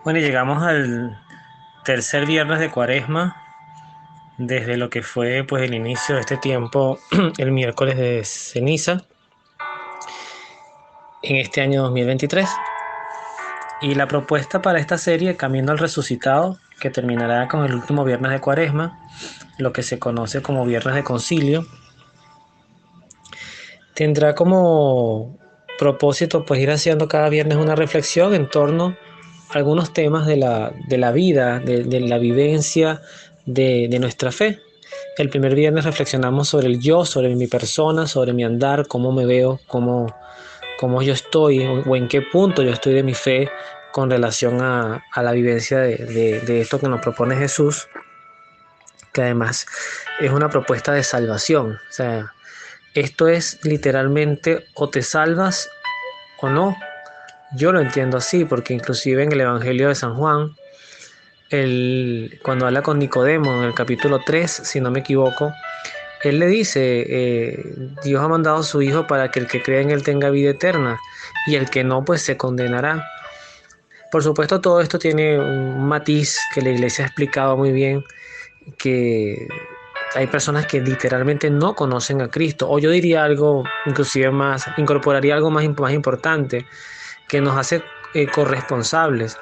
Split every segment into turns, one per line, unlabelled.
Bueno, y llegamos al tercer viernes de Cuaresma, desde lo que fue pues el inicio de este tiempo, el miércoles de ceniza, en este año 2023. Y la propuesta para esta serie, Camino al Resucitado, que terminará con el último viernes de Cuaresma, lo que se conoce como Viernes de Concilio, tendrá como propósito pues ir haciendo cada viernes una reflexión en torno a algunos temas de la vida, de la vivencia de nuestra fe. El primer viernes reflexionamos sobre el yo, sobre mi persona, sobre mi andar, cómo me veo, cómo yo estoy o en qué punto yo estoy de mi fe con relación a la vivencia de esto que nos propone Jesús, que además es una propuesta de salvación. O sea, esto es literalmente o te salvas o no. Yo lo entiendo así, porque inclusive en el Evangelio de San Juan, cuando habla con Nicodemo en el capítulo 3, si no me equivoco, él le dice, Dios ha mandado a su Hijo para que el que crea en Él tenga vida eterna, y el que no, pues se condenará. Por supuesto, todo esto tiene un matiz que la Iglesia ha explicado muy bien, que hay personas que literalmente no conocen a Cristo, o yo diría algo, inclusive más, incorporaría algo más importante, que nos hace corresponsables,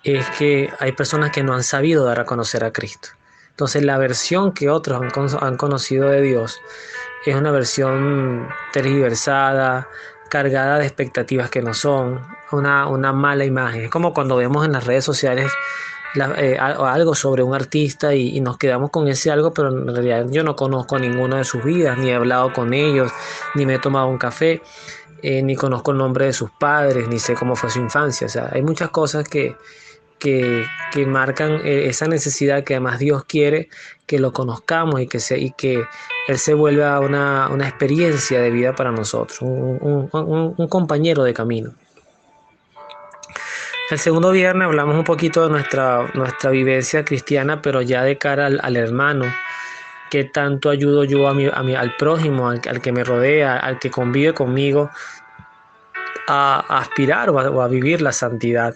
es que hay personas que no han sabido dar a conocer a Cristo. Entonces la versión que otros han conocido de Dios es una versión tergiversada, cargada de expectativas que no son, una mala imagen. Es como cuando vemos en las redes sociales algo sobre un artista y nos quedamos con ese algo, pero en realidad yo no conozco ninguno de sus vidas, ni he hablado con ellos, ni me he tomado un café, ni conozco el nombre de sus padres, ni sé cómo fue su infancia. O sea, hay muchas cosas que marcan esa necesidad que además Dios quiere que lo conozcamos y que Él se vuelva una experiencia de vida para nosotros, un compañero de camino. El segundo viernes hablamos un poquito de nuestra vivencia cristiana, pero ya de cara al hermano. ¿Qué tanto ayudo yo al prójimo, al que me rodea, al que convive conmigo, a aspirar o a vivir la santidad?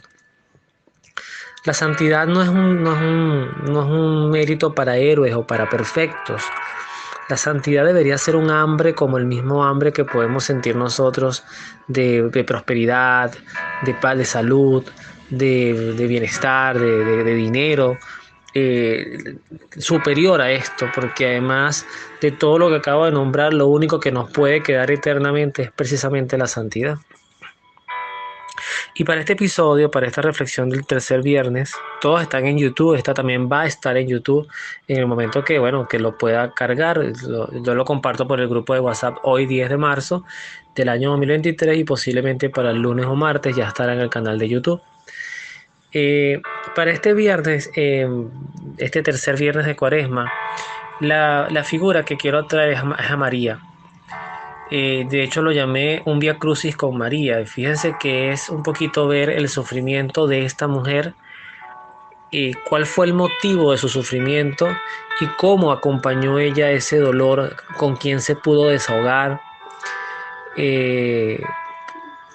La santidad no es un mérito para héroes o para perfectos. La santidad debería ser un hambre como el mismo hambre que podemos sentir nosotros de prosperidad, de paz, de salud, de bienestar, de dinero, superior a esto, porque además de todo lo que acabo de nombrar, lo único que nos puede quedar eternamente es precisamente la santidad. Y para este episodio, para esta reflexión del tercer viernes, todos están en YouTube. Esta también va a estar en YouTube en el momento que, bueno, que lo pueda cargar. Yo lo comparto por el grupo de WhatsApp hoy 10 de marzo del año 2023 y posiblemente para el lunes o martes ya estará en el canal de YouTube. Para este viernes, este tercer viernes de Cuaresma, la figura que quiero traer es a María. De hecho lo llamé un Vía Crucis con María. Fíjense que es un poquito ver el sufrimiento de esta mujer, cuál fue el motivo de su sufrimiento y cómo acompañó ella ese dolor, con quién se pudo desahogar, eh,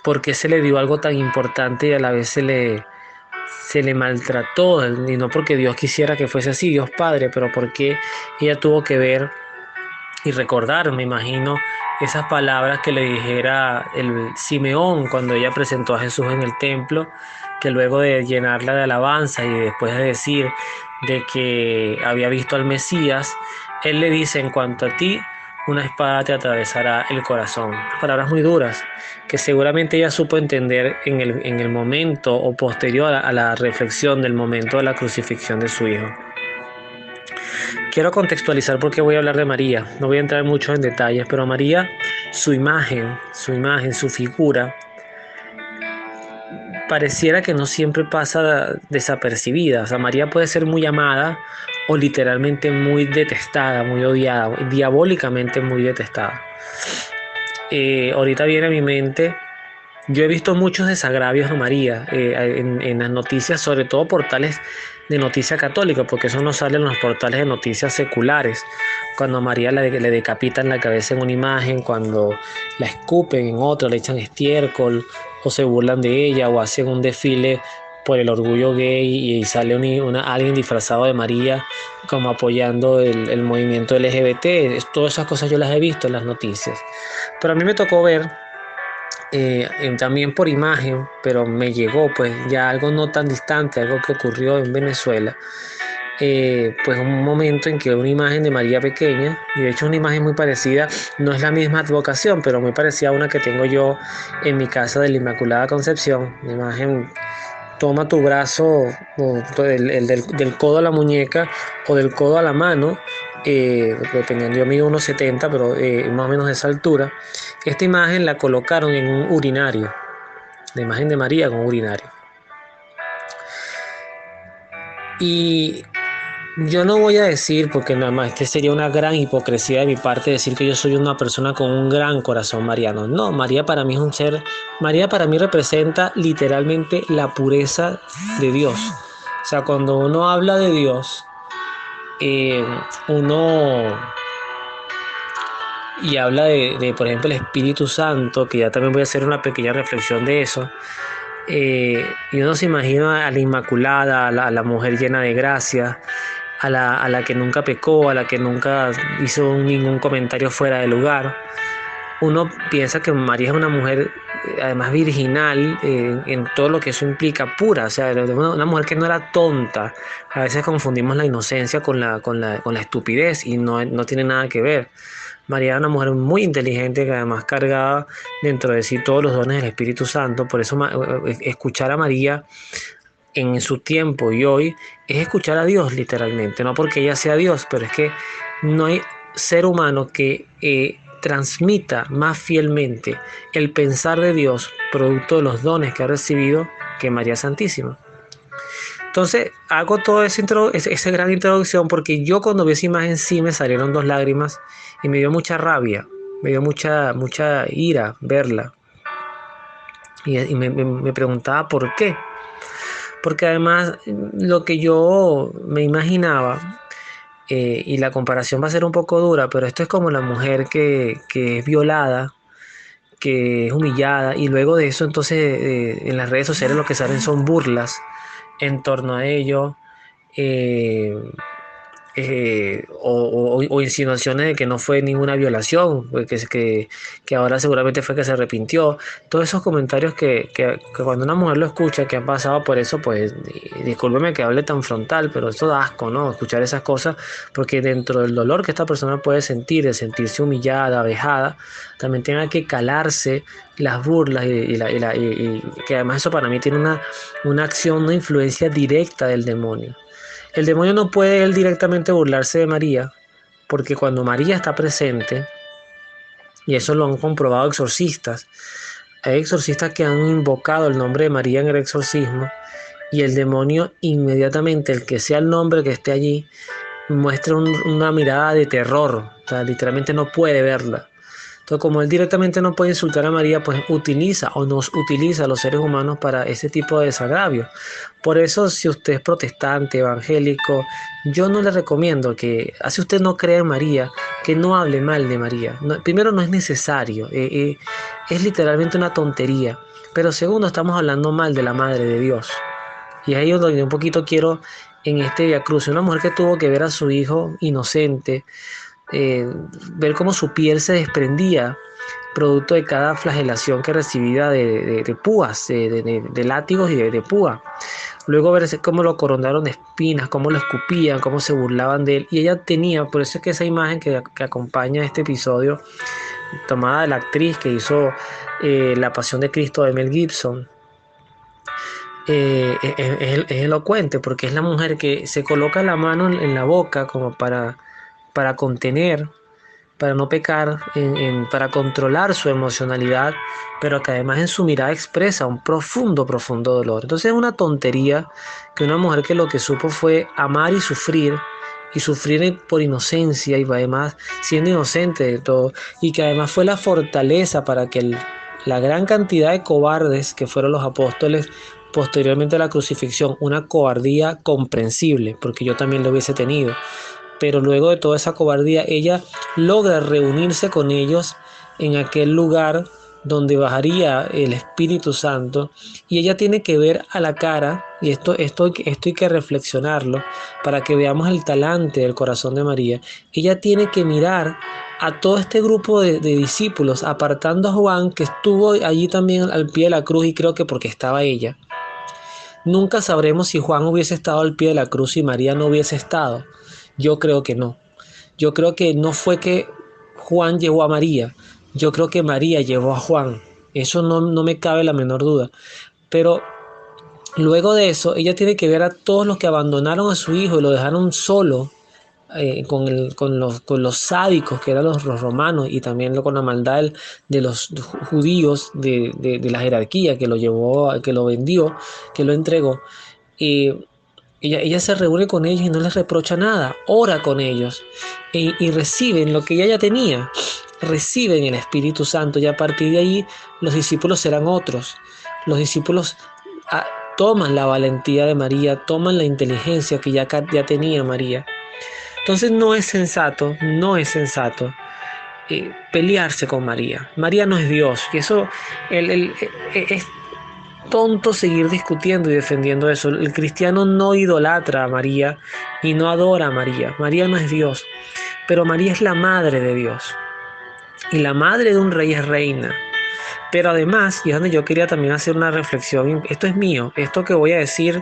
por qué se le dio algo tan importante y a la vez se le maltrató, y no porque Dios quisiera que fuese así, Dios Padre, pero porque ella tuvo que ver y recordar, me imagino, esas palabras que le dijera el Simeón cuando ella presentó a Jesús en el templo, que luego de llenarla de alabanza y después de decir de que había visto al Mesías, él le dice: en cuanto a ti, una espada te atravesará el corazón. Palabras muy duras que seguramente ella supo entender en el momento o posterior a la reflexión del momento de la crucifixión de su hijo. Quiero contextualizar por qué voy a hablar de María. No voy a entrar mucho en detalles, pero María, su figura, pareciera que no siempre pasa desapercibida. O sea, María puede ser muy amada o literalmente muy detestada, muy odiada, diabólicamente muy detestada. Ahorita viene a mi mente Yo he visto muchos desagravios a María en las noticias, sobre todo portales de noticia católica, porque eso no sale en los portales de noticias seculares. Cuando a María le decapitan la cabeza en una imagen, cuando la escupen en otra, le echan estiércol, o se burlan de ella, o hacen un desfile por el orgullo gay y sale alguien disfrazado de María como apoyando el movimiento LGBT. Todas esas cosas yo las he visto en las noticias. Pero a mí me tocó ver también por imagen, pero me llegó pues ya algo no tan distante, algo que ocurrió en Venezuela, pues un momento en que una imagen de María pequeña, y de hecho una imagen muy parecida, no es la misma advocación, pero muy parecida a una que tengo yo en mi casa de la Inmaculada Concepción, una imagen. Toma tu brazo, del codo a la muñeca o del codo a la mano, dependiendo, yo mido 1,70, pero más o menos de esa altura. Esta imagen la colocaron en un urinario, la imagen de María con un urinario. Y yo no voy a decir, porque nada más que sería una gran hipocresía de mi parte decir que yo soy una persona con un gran corazón mariano. No, María para mí es un ser, María para mí representa literalmente la pureza de Dios. O sea, cuando uno habla de Dios, eh, uno y habla por ejemplo, el Espíritu Santo, que ya también voy a hacer una pequeña reflexión de eso. Y uno se imagina a la Inmaculada, a la mujer llena de gracia, a la que nunca pecó, a la que nunca hizo ningún comentario fuera de lugar. Uno piensa que María es una mujer, además virginal, en todo lo que eso implica, pura, o sea, una mujer que no era tonta. A veces confundimos la inocencia con la estupidez y no tiene nada que ver. María era una mujer muy inteligente que además cargaba dentro de sí todos los dones del Espíritu Santo. Por eso escuchar a María en su tiempo y hoy es escuchar a Dios literalmente, no porque ella sea Dios, pero es que no hay ser humano que transmita más fielmente el pensar de Dios, producto de los dones que ha recibido, que María Santísima. Entonces hago toda esa gran introducción porque yo cuando vi esa imagen sí me salieron 2 lágrimas y me dio mucha rabia, me dio mucha ira verla y me preguntaba por qué. Porque además lo que yo me imaginaba, y la comparación va a ser un poco dura, pero esto es como la mujer que es violada, que es humillada, y luego de eso entonces en las redes sociales lo que salen son burlas en torno a ello. eh, o insinuaciones de que no fue ninguna violación, pues, que ahora seguramente fue que se arrepintió. Todos esos comentarios que cuando una mujer lo escucha, que han pasado por eso, pues discúlpeme que hable tan frontal, pero eso da asco, ¿no? Escuchar esas cosas, porque dentro del dolor que esta persona puede sentir, de sentirse humillada, vejada, también tenga que calarse las burlas y que además eso para mí tiene una acción, una influencia directa del demonio. El demonio no puede él directamente burlarse de María, porque cuando María está presente, y eso lo han comprobado exorcistas, hay exorcistas que han invocado el nombre de María en el exorcismo, y el demonio inmediatamente, el que sea el nombre que esté allí, muestra una mirada de terror, o sea, literalmente no puede verla. Entonces, como él directamente no puede insultar a María, pues utiliza o nos utiliza a los seres humanos para ese tipo de desagravio. Por eso, si usted es protestante, evangélico, yo no le recomiendo que, si usted no cree en María, que no hable mal de María. No, primero, no es necesario, es literalmente una tontería. Pero segundo, estamos hablando mal de la Madre de Dios. Y ahí es donde un poquito quiero, en este Via Crucis, una mujer que tuvo que ver a su hijo inocente, ver cómo su piel se desprendía producto de cada flagelación que recibía de púas, de látigos y de púa. Luego ver cómo lo coronaron de espinas, cómo lo escupían, cómo se burlaban de él. Y ella tenía, por eso es que esa imagen que acompaña este episodio, tomada de la actriz que hizo La Pasión de Cristo de Mel Gibson, es elocuente porque es la mujer que se coloca la mano en la boca como para contener, para no pecar, para controlar su emocionalidad, pero que además en su mirada expresa un profundo, profundo dolor. Entonces es una tontería que una mujer que lo que supo fue amar y sufrir por inocencia y además siendo inocente de todo, y que además fue la fortaleza para que la gran cantidad de cobardes que fueron los apóstoles posteriormente a la crucifixión, una cobardía comprensible, porque yo también lo hubiese tenido, pero luego de toda esa cobardía, ella logra reunirse con ellos en aquel lugar donde bajaría el Espíritu Santo, y ella tiene que ver a la cara, y esto hay que reflexionarlo para que veamos el talante del corazón de María. Ella tiene que mirar a todo este grupo de discípulos, apartando a Juan, que estuvo allí también al pie de la cruz, y creo que porque estaba ella. Nunca sabremos si Juan hubiese estado al pie de la cruz y María no hubiese estado. Yo creo que no. Yo creo que no fue que Juan llevó a María. Yo creo que María llevó a Juan. Eso no me cabe la menor duda. Pero luego de eso, ella tiene que ver a todos los que abandonaron a su hijo y lo dejaron solo, con los sádicos que eran los romanos, y también con la maldad de los judíos de la jerarquía que lo llevó, que lo vendió, que lo entregó. Y ella se reúne con ellos y no les reprocha nada, ora con ellos, y reciben lo que ella ya tenía, reciben el Espíritu Santo, y a partir de ahí los discípulos serán otros. Los discípulos toman la valentía de María, toman la inteligencia que ya tenía María. Entonces no es sensato pelearse con María. María no es Dios, y eso es tonto seguir discutiendo y defendiendo eso. El cristiano no idolatra a María y no adora a María. María no es Dios, pero María es la madre de Dios, y la madre de un rey es reina. Pero además, y es donde yo quería también hacer una reflexión, esto es mío, esto que voy a decir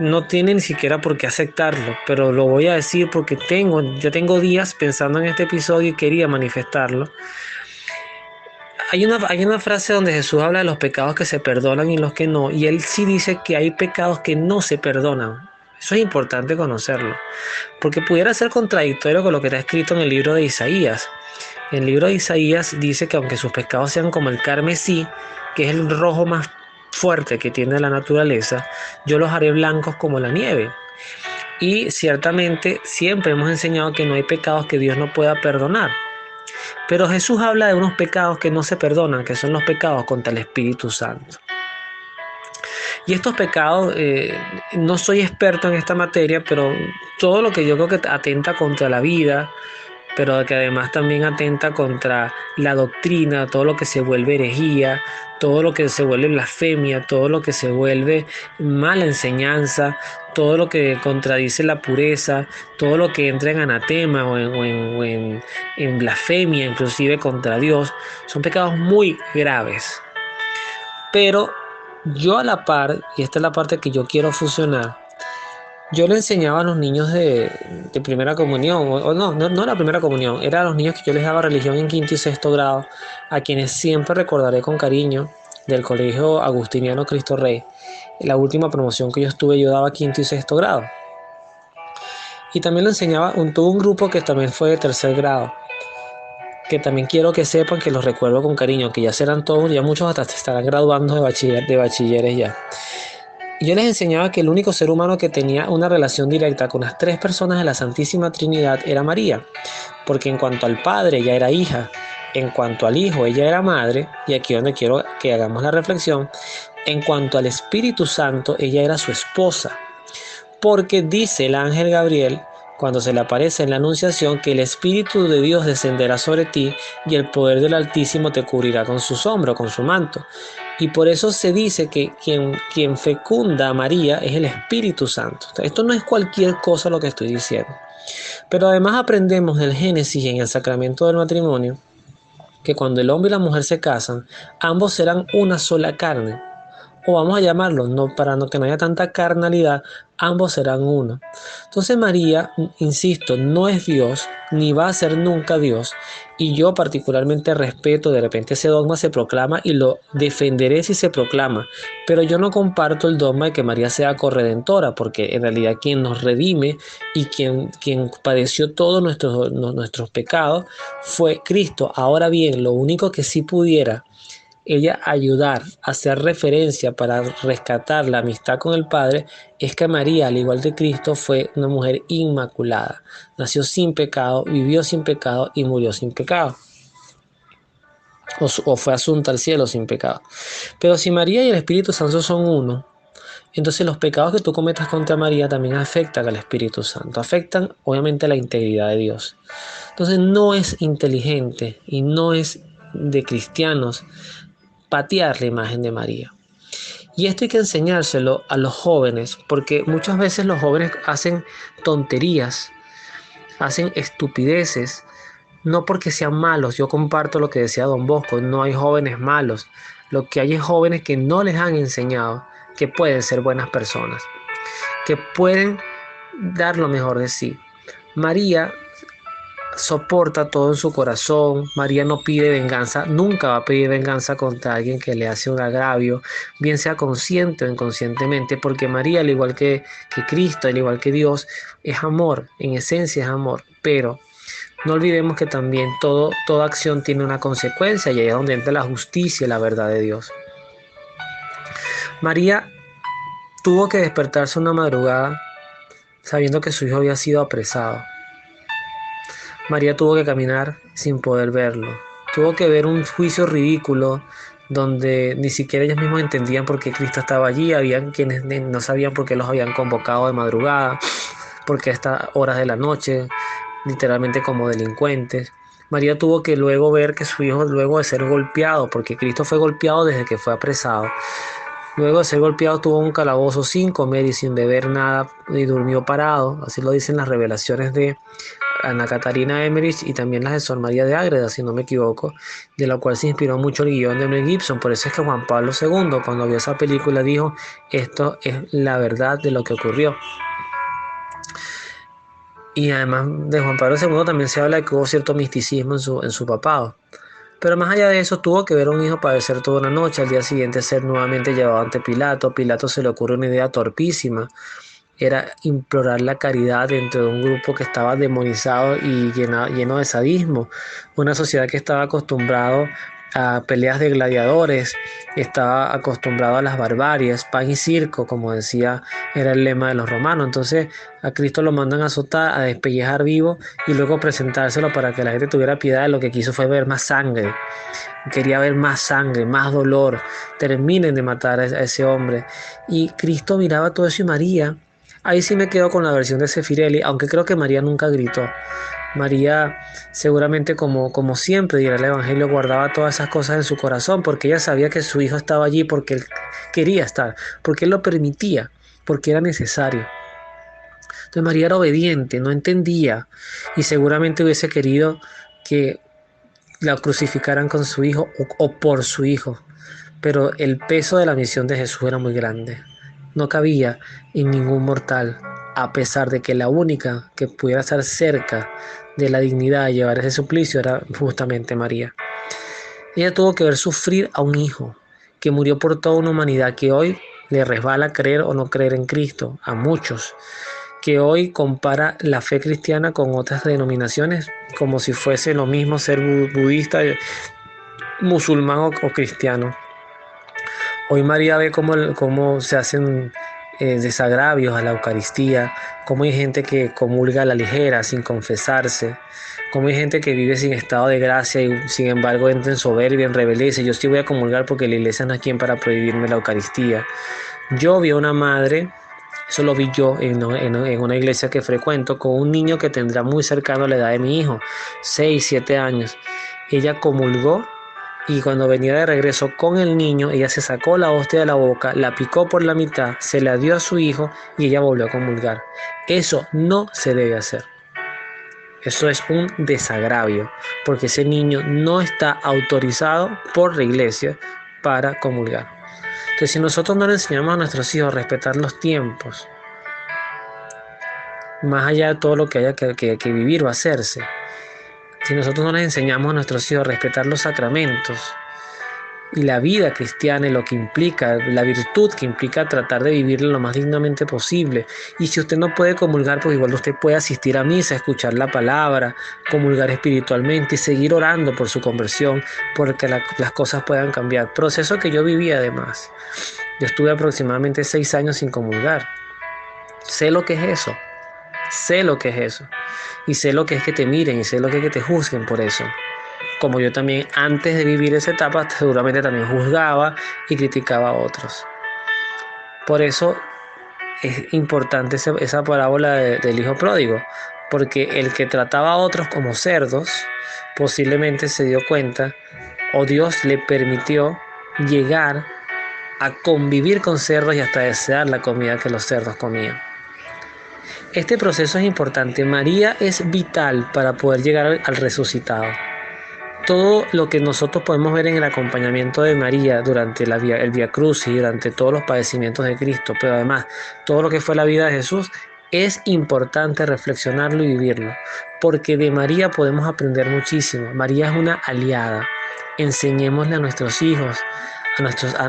no tiene ni siquiera por qué aceptarlo, pero lo voy a decir porque yo tengo días pensando en este episodio y quería manifestarlo. Hay una frase donde Jesús habla de los pecados que se perdonan y los que no, y él sí dice que hay pecados que no se perdonan. Eso es importante conocerlo, porque pudiera ser contradictorio con lo que está escrito en el libro de Isaías. En el libro de Isaías dice que aunque sus pecados sean como el carmesí, que es el rojo más fuerte que tiene la naturaleza, yo los haré blancos como la nieve. Y ciertamente siempre hemos enseñado que no hay pecados que Dios no pueda perdonar. Pero Jesús habla de unos pecados que no se perdonan, que son los pecados contra el Espíritu Santo. Y estos pecados, no soy experto en esta materia, pero todo lo que yo creo que atenta contra la vida, pero que además también atenta contra la doctrina, todo lo que se vuelve herejía, todo lo que se vuelve blasfemia, todo lo que se vuelve mala enseñanza, todo lo que contradice la pureza, todo lo que entra en anatema en blasfemia, inclusive contra Dios, son pecados muy graves. Pero yo a la par, y esta es la parte que yo quiero fusionar, yo le enseñaba a los niños de primera comunión, o no la primera comunión, era a los niños que yo les daba religión en quinto y sexto grado, a quienes siempre recordaré con cariño, del Colegio Agustiniano Cristo Rey. La última promoción que yo estuve, yo daba quinto y sexto grado. Y también le enseñaba, tuve un grupo que también fue de tercer grado, que también quiero que sepan que los recuerdo con cariño, que ya serán todos, ya muchos hasta se estarán graduando de bachilleres ya. Yo les enseñaba que el único ser humano que tenía una relación directa con las tres personas de la Santísima Trinidad era María, porque en cuanto al Padre ella era hija, en cuanto al Hijo ella era madre, y aquí es donde quiero que hagamos la reflexión, en cuanto al Espíritu Santo ella era su esposa, porque dice el ángel Gabriel, cuando se le aparece en la Anunciación, que el Espíritu de Dios descenderá sobre ti y el poder del Altísimo te cubrirá con su sombra, con su manto. Y por eso se dice que quien fecunda a María es el Espíritu Santo. Esto no es cualquier cosa lo que estoy diciendo. Pero además aprendemos del Génesis y en el sacramento del matrimonio que cuando el hombre y la mujer se casan, ambos serán una sola carne. O vamos a llamarlo, que no haya tanta carnalidad, ambos serán uno. Entonces María, insisto, no es Dios, ni va a ser nunca Dios, y yo particularmente respeto, de repente ese dogma se proclama y lo defenderé si se proclama, pero yo no comparto el dogma de que María sea corredentora, porque en realidad quien nos redime y quien padeció todos nuestros pecados fue Cristo. Ahora bien, lo único que sí pudiera ella ayudar, hacer referencia para rescatar la amistad con el Padre, es que María, al igual que Cristo, fue una mujer inmaculada. Nació sin pecado, vivió sin pecado y murió sin pecado. o fue asunta al cielo sin pecado. Pero si María y el Espíritu Santo son uno, entonces los pecados que tú cometas contra María también afectan al Espíritu Santo, afectan obviamente la integridad de Dios. Entonces no es inteligente y no es de cristianos patear la imagen de María. Y esto hay que enseñárselo a los jóvenes, porque muchas veces los jóvenes hacen tonterías, hacen estupideces, no porque sean malos. Yo comparto lo que decía Don Bosco, no hay jóvenes malos. Lo que hay es jóvenes que no les han enseñado que pueden ser buenas personas, que pueden dar lo mejor de sí. María soporta todo en su corazón. María no pide venganza, nunca va a pedir venganza contra alguien que le hace un agravio, bien sea consciente o inconscientemente, porque María, al igual que Cristo, al igual que Dios, es amor, en esencia es amor, pero no olvidemos que también toda acción tiene una consecuencia, y ahí es donde entra la justicia y la verdad de Dios. María tuvo que despertarse una madrugada sabiendo que su hijo había sido apresado. María tuvo que caminar sin poder verlo. Tuvo que ver un juicio ridículo donde ni siquiera ellos mismos entendían por qué Cristo estaba allí. Habían quienes no sabían por qué los habían convocado de madrugada, porque a estas horas de la noche, literalmente como delincuentes. María tuvo que luego ver que su hijo, luego de ser golpeado, porque Cristo fue golpeado desde que fue apresado, luego de ser golpeado tuvo un calabozo sin comer y sin beber nada y durmió parado, así lo dicen las revelaciones de Ana Catarina Emmerich y también las de Sor María de Ágreda, si no me equivoco, de la cual se inspiró mucho el guión de Mel Gibson. Por eso es que Juan Pablo II, cuando vio esa película, dijo: esto es la verdad de lo que ocurrió. Y además de Juan Pablo II también se habla de que hubo cierto misticismo en su papado. Pero más allá de eso, tuvo que ver a un hijo padecer toda una noche, al día siguiente ser nuevamente llevado ante Pilato. Pilato se le ocurre una idea torpísima, era implorar la caridad dentro de un grupo que estaba demonizado y lleno de sadismo, una sociedad que estaba acostumbrado a peleas de gladiadores, estaba acostumbrado a las barbaries, pan y circo, como decía, era el lema de los romanos. Entonces a Cristo lo mandan a azotar, a despellejar vivo y luego presentárselo para que la gente tuviera piedad. Lo que quiso fue ver más sangre, quería ver más sangre, más dolor. Terminen de matar a ese hombre. Y Cristo miraba todo eso, y María, ahí sí me quedo con la versión de Sefirelli, aunque creo que María nunca gritó. María seguramente, como siempre dirá el Evangelio, guardaba todas esas cosas en su corazón, porque ella sabía que su hijo estaba allí porque él quería estar, porque él lo permitía, porque era necesario. Entonces María era obediente, no entendía, y seguramente hubiese querido que la crucificaran con su hijo o por su hijo, pero el peso de la misión de Jesús era muy grande. No cabía en ningún mortal, a pesar de que la única que pudiera estar cerca de la dignidad de llevar ese suplicio era justamente María. Ella tuvo que ver sufrir a un hijo que murió por toda una humanidad que hoy le resbala creer o no creer en Cristo, a muchos, que hoy compara la fe cristiana con otras denominaciones como si fuese lo mismo ser budista, musulmán o cristiano. Hoy María ve cómo se hacen desagravios a la Eucaristía, cómo hay gente que comulga a la ligera, sin confesarse, cómo hay gente que vive sin estado de gracia y sin embargo entra en soberbia, en rebeldía, y dice: yo sí voy a comulgar porque la iglesia no es quien para prohibirme la Eucaristía. Yo vi a una madre, eso lo vi yo en una iglesia que frecuento, con un niño que tendrá muy cercano a la edad de mi hijo, 6, 7 años. Ella comulgó, y cuando venía de regreso con el niño, ella se sacó la hostia de la boca, la picó por la mitad, se la dio a su hijo y ella volvió a comulgar. Eso no se debe hacer. Eso es un desagravio, porque ese niño no está autorizado por la iglesia para comulgar. Entonces, si nosotros no le enseñamos a nuestros hijos a respetar los tiempos, más allá de todo lo que haya que vivir o hacerse, si nosotros no les enseñamos a nuestros hijos a respetar los sacramentos y la vida cristiana y lo que implica, la virtud que implica tratar de vivirla lo más dignamente posible. Y si usted no puede comulgar, pues igual usted puede asistir a misa, escuchar la palabra, comulgar espiritualmente y seguir orando por su conversión, porque las cosas puedan cambiar. Proceso que yo viví además. Yo estuve aproximadamente 6 años sin comulgar. Sé lo que es eso. Sé lo que es eso. Y sé lo que es que te miren, y sé lo que es que te juzguen por eso. como yo también antes de vivir esa etapa seguramente también juzgaba y criticaba a otros. Por eso es importante esa parábola del hijo pródigo, porque el que trataba a otros como cerdos posiblemente se dio cuenta o Dios le permitió llegar a convivir con cerdos y hasta desear la comida que los cerdos comían. Este proceso es importante. María es vital para poder llegar al resucitado. Todo lo que nosotros podemos ver en el acompañamiento de María durante el Vía Crucis, durante todos los padecimientos de Cristo, pero además todo lo que fue la vida de Jesús, es importante reflexionarlo y vivirlo, porque de María podemos aprender muchísimo. María es una aliada. Enseñémosle a nuestros hijos,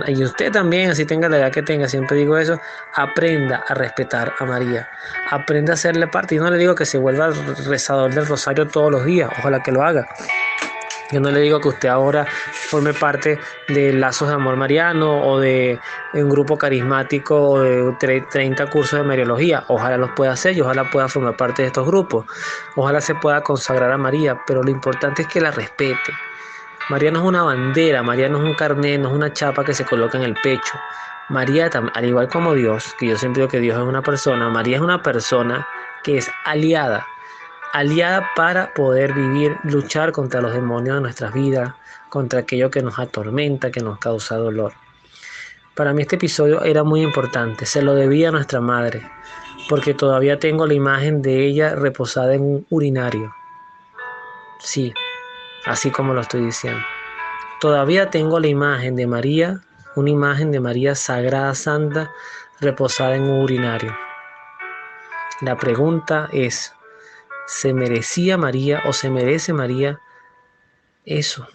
y usted también, así tenga la edad que tenga, siempre digo eso, aprenda a respetar a María, aprenda a hacerle parte. Yo no le digo que se vuelva rezador del rosario todos los días, ojalá que lo haga. Yo no le digo que usted ahora forme parte de Lazos de Amor Mariano o de un grupo carismático o de 30 cursos de Mariología. Ojalá los pueda hacer y ojalá pueda formar parte de estos grupos. Ojalá se pueda consagrar a María, pero lo importante es que la respete. María no es una bandera, María no es un carnet, no es una chapa que se coloca en el pecho. María, al igual como Dios, que yo siempre digo que Dios es una persona, María es una persona que es aliada para poder vivir, luchar contra los demonios de nuestras vidas, contra aquello que nos atormenta, que nos causa dolor. Para mí este episodio era muy importante, se lo debía a nuestra madre, porque todavía tengo la imagen de ella reposada en un urinario. Sí, así como lo estoy diciendo. Todavía tengo la imagen de María, una imagen de María Sagrada Santa, reposada en un urinario. La pregunta es, ¿se merecía María o se merece María eso?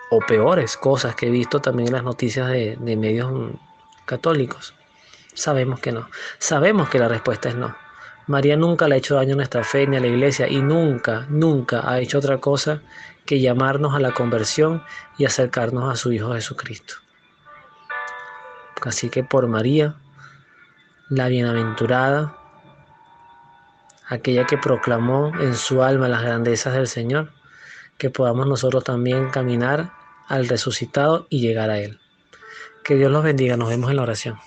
O peores cosas que he visto también en las noticias de medios católicos. Sabemos que no. Sabemos que la respuesta es no. María nunca le ha hecho daño a nuestra fe ni a la iglesia y nunca ha hecho otra cosa que llamarnos a la conversión y acercarnos a su Hijo Jesucristo. Así que por María, la bienaventurada, aquella que proclamó en su alma las grandezas del Señor, que podamos nosotros también caminar al resucitado y llegar a Él. Que Dios los bendiga. Nos vemos en la oración.